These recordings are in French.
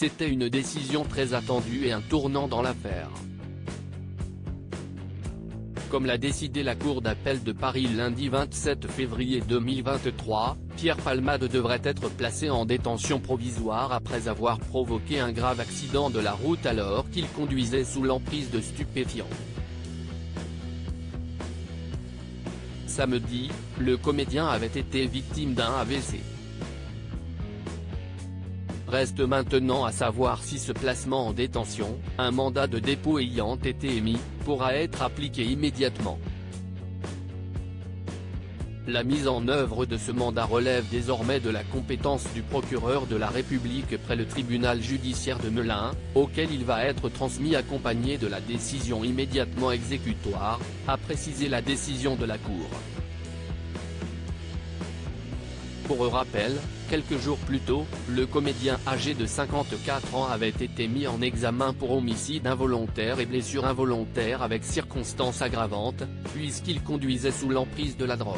C'était une décision très attendue et un tournant dans l'affaire. Comme l'a décidé la Cour d'appel de Paris lundi 27 février 2023, Pierre Palmade devrait être placé en détention provisoire après avoir provoqué un grave accident de la route alors qu'il conduisait sous l'emprise de stupéfiants. Samedi, le comédien avait été victime d'un AVC. Reste maintenant à savoir si ce placement en détention, un mandat de dépôt ayant été émis, pourra être appliqué immédiatement. La mise en œuvre de ce mandat relève désormais de la compétence du procureur de la République près le tribunal judiciaire de Melun, auquel il va être transmis accompagné de la décision immédiatement exécutoire, a précisé la décision de la Cour. Pour rappel, quelques jours plus tôt, le comédien âgé de 54 ans avait été mis en examen pour homicide involontaire et blessure involontaire avec circonstances aggravantes, puisqu'il conduisait sous l'emprise de la drogue.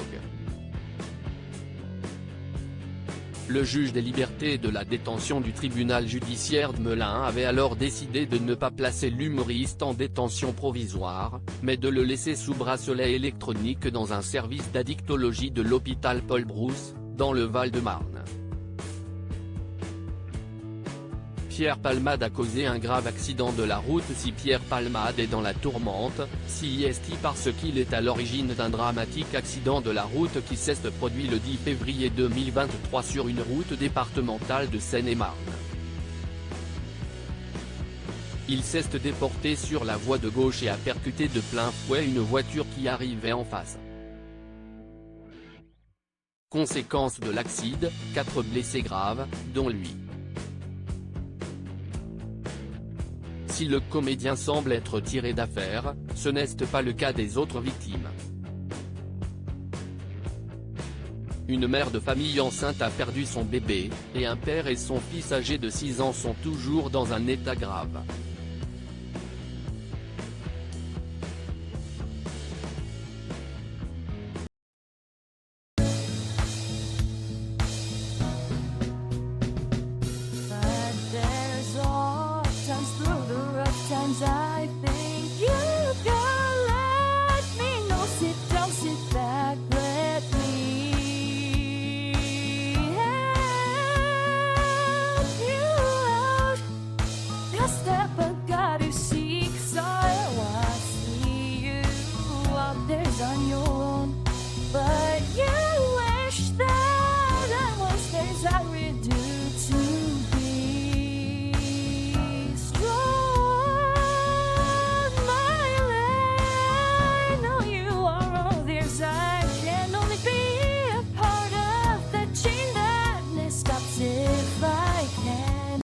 Le juge des libertés et de la détention du tribunal judiciaire de Melun avait alors décidé de ne pas placer l'humoriste en détention provisoire, mais de le laisser sous bracelet électronique dans un service d'addictologie de l'hôpital Paul Brousse, dans le Val-de-Marne. Pierre Palmade a causé un grave accident de la route. Si Pierre Palmade est dans la tourmente, si est-il parce qu'il est à l'origine d'un dramatique accident de la route qui s'est produit le 10 février 2023 sur une route départementale de Seine-et-Marne. Il s'est déporté sur la voie de gauche et a percuté de plein fouet une voiture qui arrivait en face. Conséquence de l'accident, 4 blessés graves, dont lui. Si le comédien semble être tiré d'affaire, ce n'est pas le cas des autres victimes. Une mère de famille enceinte a perdu son bébé, et un père et son fils âgé de 6 ans sont toujours dans un état grave.